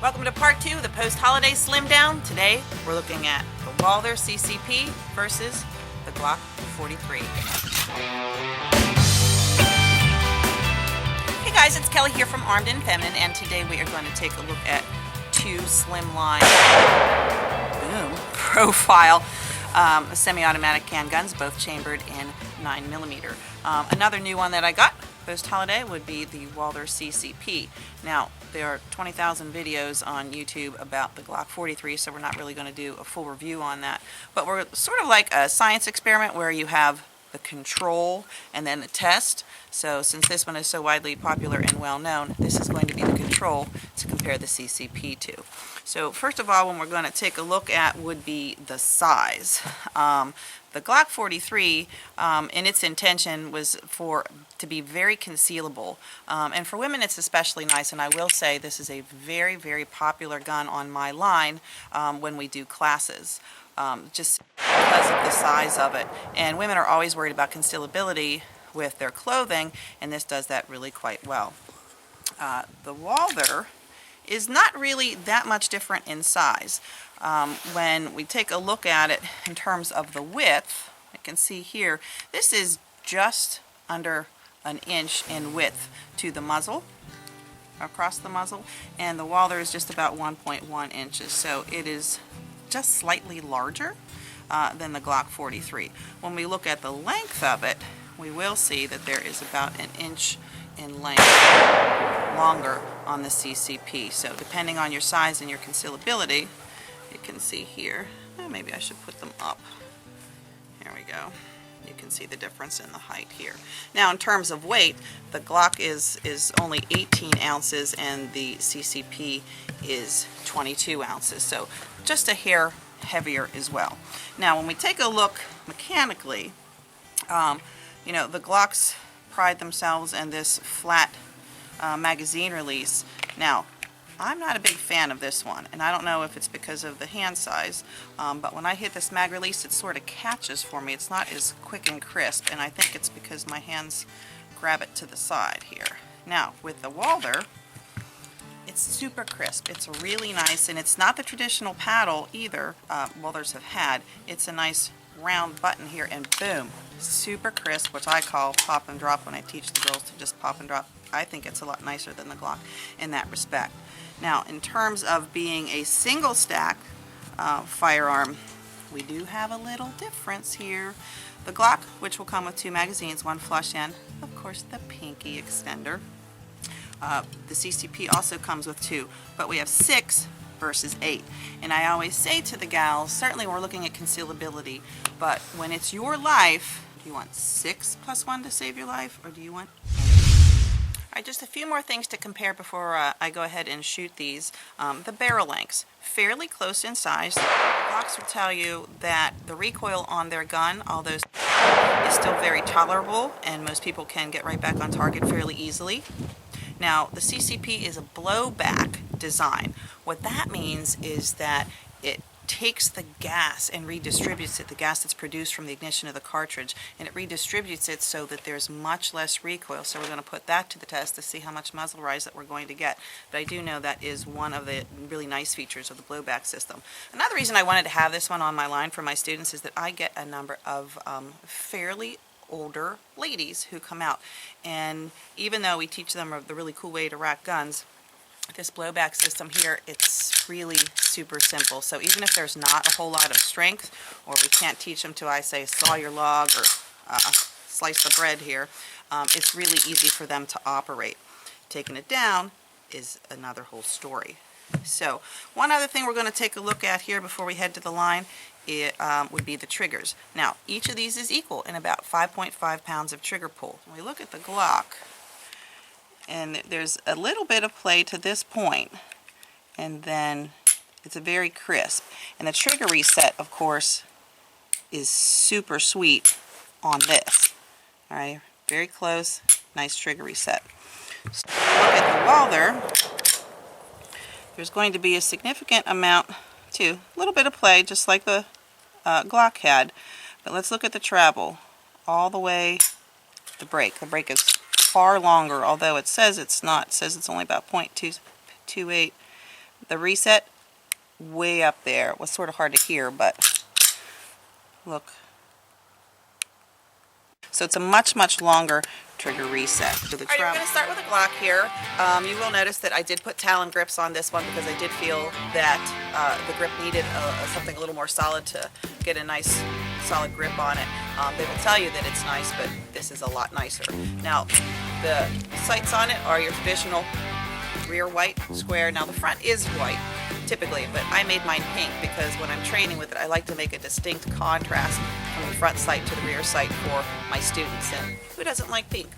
Welcome to part 2 of the post-holiday slim down. Today we're looking at the Walther CCP versus the Glock 43. Hey guys, it's Kelly here from Armed and Feminine, and today we are going to take a look at two slimline profile semi-automatic handguns, both chambered in 9mm. Another new one that I got post-holiday would be the Walther CCP. Now, there are 20,000 videos on YouTube about the Glock 43, so we're not really going to do a full review on that. But we're sort of like a science experiment where you have the control and then the test. So since this one is so widely popular and well known, this is going to be the control to compare the CCP to. So first of all, when we're going to take a look at would be the size. The Glock 43, in its intention, was to be very concealable. And for women, it's especially nice. And I will say this is a very, very popular gun on my line when we do classes, just because of the size of it. And women are always worried about concealability with their clothing, and this does that really quite well. The Walther is not really that much different in size. When we take a look at it in terms of the width, you can see here, this is just under an inch in width to the muzzle, across the muzzle, and the Walther is just about 1.1 inches, so it is just slightly larger than the Glock 43. When we look at the length of it, we will see that there is about an inch in length longer on the CCP. So depending on your size and your concealability, you can see here, maybe I should put them up. Here we go. You can see the difference in the height here. Now in terms of weight, the Glock is only 18 ounces and the CCP is 22 ounces. So just a hair heavier as well. Now when we take a look mechanically, you know, the Glocks pride themselves in this flat magazine release. Now, I'm not a big fan of this one, and I don't know if it's because of the hand size, but when I hit this mag release, it sort of catches for me. It's not as quick and crisp, and I think it's because my hands grab it to the side here. Now, with the Walther, it's super crisp. It's really nice, and it's not the traditional paddle either Walthers have had. It's a nice round button here, and boom, super crisp, which I call pop and drop when I teach the girls to just pop and drop. I think it's a lot nicer than the Glock in that respect. Now, in terms of being a single stack firearm, we do have a little difference here. The Glock, which will come with 2 magazines, one flush and, of course, the pinky extender. The CCP also comes with 2, but we have 6 versus 8. And I always say to the gals, certainly we're looking at concealability, but when it's your life, do you want 6 plus 1 to save your life, or do you want 8? All right, just a few more things to compare before I go ahead and shoot these. The barrel lengths, fairly close in size. Glocks will tell you that the recoil on their gun, although is still very tolerable, and most people can get right back on target fairly easily. Now, the CCP is a blowback design. What that means is that it takes the gas and redistributes it, the gas that's produced from the ignition of the cartridge, and it redistributes it so that there's much less recoil. So we're going to put that to the test to see how much muzzle rise that we're going to get. But I do know that is one of the really nice features of the blowback system. Another reason I wanted to have this one on my line for my students is that I get a number of fairly older ladies who come out, and even though we teach them the really cool way to rack guns, this blowback system here, it's really super simple. So even if there's not a whole lot of strength, or we can't teach them to, I say, saw your log or slice the bread here, it's really easy for them to operate. Taking it down is another whole story. So one other thing we're going to take a look at here before we head to the line would be the triggers. Now, each of these is equal in about 5.5 pounds of trigger pull. When we look at the Glock, and there's a little bit of play to this point, and then it's a very crisp. And the trigger reset, of course, is super sweet on this. All right, very close, nice trigger reset. So if we look at the Walther, there's going to be a significant amount too, a little bit of play, just like the Glock had. But let's look at the travel all the way. The break is far longer, although it says it's not. It says it's only about 0.228. the reset way up there. It was sort of hard to hear, but look. So it's a much, much longer trigger reset. So Alright, we're going to start with a Glock here. You will notice that I did put Talon grips on this one because I did feel that the grip needed something a little more solid to get a nice solid grip on it. They will tell you that it's nice, but this is a lot nicer. Now, the sights on it are your traditional rear white square. Now the front is white typically, but I made mine pink because when I'm training with it, I like to make a distinct contrast from the front sight to the rear sight for my students, and who doesn't like pink?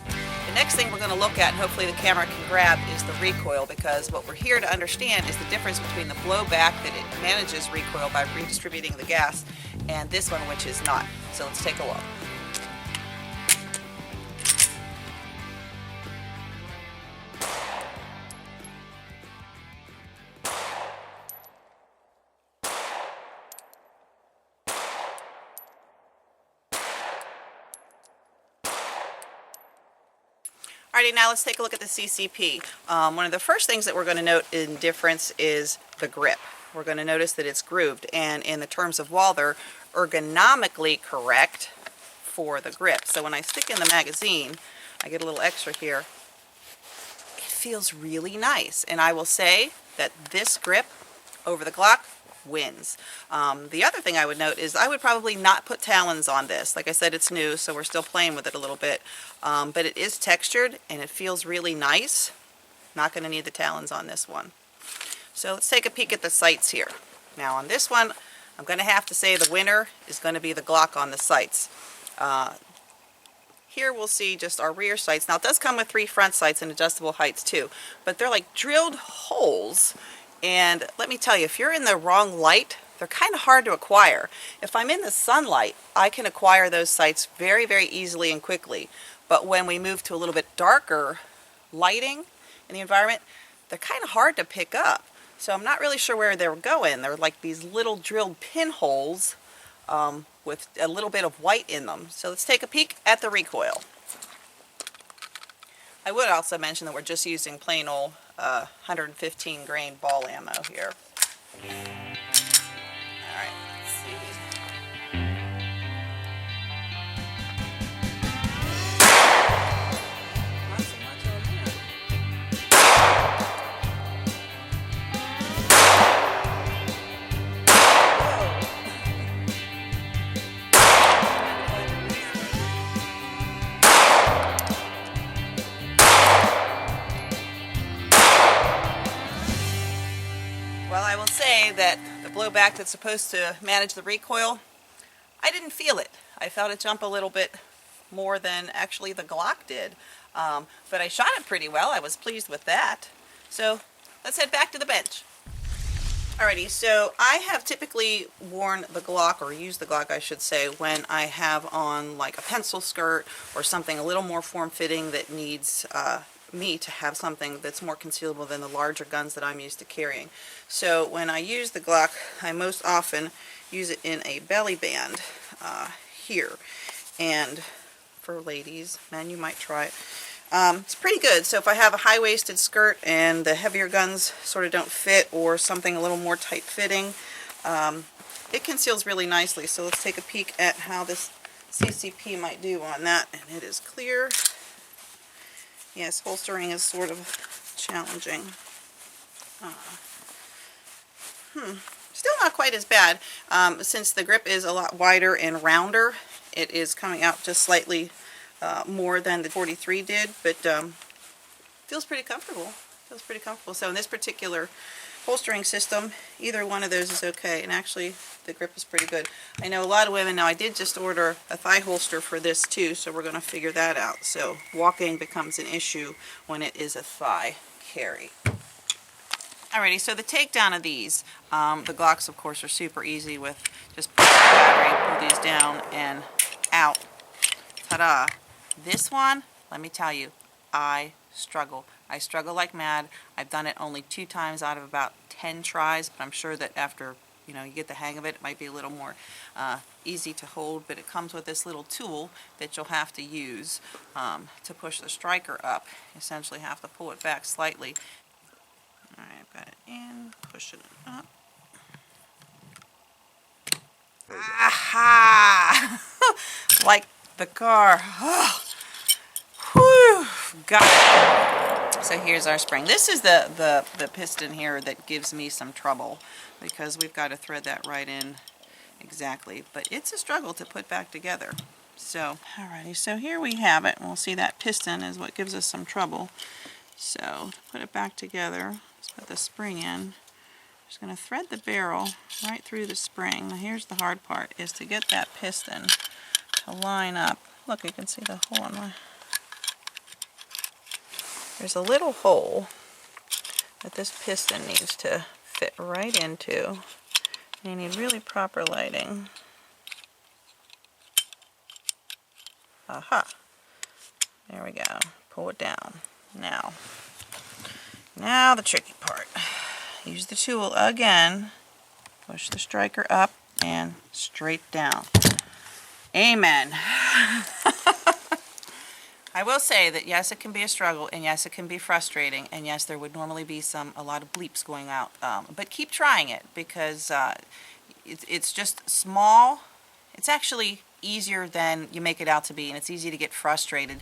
The next thing we're going to look at, and hopefully the camera can grab, is the recoil, because what we're here to understand is the difference between the blowback that it manages recoil by redistributing the gas and this one, which is not. So let's take a look. Alrighty, now let's take a look at the CCP. One of the first things that we're going to note in difference is the grip. We're going to notice that it's grooved, and in the terms of Walther, ergonomically correct for the grip. So when I stick in the magazine, I get a little extra here. It feels really nice, and I will say that this grip over the Glock wins. The other thing I would note is I would probably not put talons on this. Like I said, it's new, so we're still playing with it a little bit. But it is textured and it feels really nice. Not going to need the talons on this one. So let's take a peek at the sights here. Now on this one, I'm going to have to say the winner is going to be the Glock on the sights. Here we'll see just our rear sights. Now it does come with 3 front sights and adjustable heights too, but they're like drilled holes. And let me tell you, if you're in the wrong light, they're kind of hard to acquire. If I'm in the sunlight, I can acquire those sights very, very easily and quickly. But when we move to a little bit darker lighting in the environment, they're kind of hard to pick up. So I'm not really sure where they're going. They're like these little drilled pinholes with a little bit of white in them. So let's take a peek at the recoil. I would also mention that we're just using plain old 115 grain ball ammo here. Alright, let's see. Not so much over here. Well, I will say that the blowback that's supposed to manage the recoil, I didn't feel it. I felt it jump a little bit more than actually the Glock did. But I shot it pretty well. I was pleased with that. So let's head back to the bench. Alrighty, so I have typically worn the Glock, or used the Glock I should say, when I have on like a pencil skirt or something a little more form-fitting that needs me to have something that's more concealable than the larger guns that I'm used to carrying. So when I use the Glock, I most often use it in a belly band here. And for ladies, men, you might try it. It's pretty good. So if I have a high-waisted skirt and the heavier guns sort of don't fit, or something a little more tight-fitting, it conceals really nicely. So let's take a peek at how this CCP might do on that. And it is clear. Yes, holstering is sort of challenging. Still not quite as bad. Since the grip is a lot wider and rounder, it is coming out just slightly more than the 43 did, but feels pretty comfortable. Feels pretty comfortable. So in this particular holstering system, either one of those is okay, and actually the grip is pretty good. I know a lot of women, now I did just order a thigh holster for this too, so we're going to figure that out. So walking becomes an issue when it is a thigh carry. Alrighty, so the takedown of these, the Glocks of course are super easy with just pull the battery, pull these down and out. Ta-da! This one, let me tell you, I struggle. I struggle like mad. I've done it only 2 times out of about 10 tries, but I'm sure that after you get the hang of it, it might be a little more easy to hold. But it comes with this little tool that you'll have to use to push the striker up. You essentially have to pull it back slightly. Alright, I've got it in, push it up. Aha! Like the car. Oh. Whew, got it. So here's our spring. This is the piston here that gives me some trouble because we've got to thread that right in exactly. But it's a struggle to put back together. So, alrighty, so here we have it. We'll see that piston is what gives us some trouble. So, to put it back together, let's put the spring in. Just going to thread the barrel right through the spring. Now here's the hard part, is to get that piston to line up. Look, you can see the hole in my... There's a little hole that this piston needs to fit right into. And you need really proper lighting. Aha! There we go. Pull it down. Now the tricky part. Use the tool again. Push the striker up and straight down. Amen. I will say that yes, it can be a struggle, and yes, it can be frustrating, and yes, there would normally be a lot of bleeps going out. But keep trying it because it's just small. It's actually easier than you make it out to be, and it's easy to get frustrated.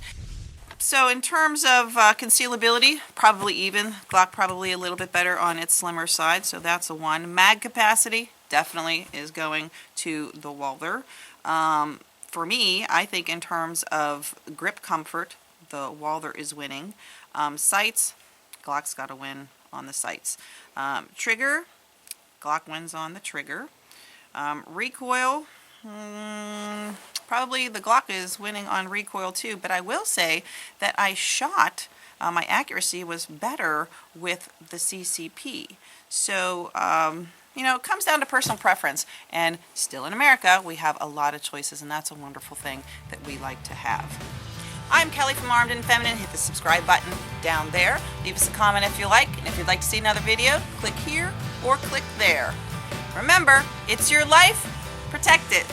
So in terms of concealability, probably even. Glock probably a little bit better on its slimmer side, so that's a 1. Mag capacity definitely is going to the Walther. For me, I think in terms of grip comfort, the Walther is winning. Sights, Glock's got to win on the sights. Trigger, Glock wins on the trigger. Recoil, probably the Glock is winning on recoil too, but I will say that I shot, my accuracy was better with the CCP. So, you know, it comes down to personal preference, and still in America, we have a lot of choices, and that's a wonderful thing that we like to have. I'm Kelly from Armed and Feminine. Hit the subscribe button down there. Leave us a comment if you like, and if you'd like to see another video, click here or click there. Remember, it's your life. Protect it.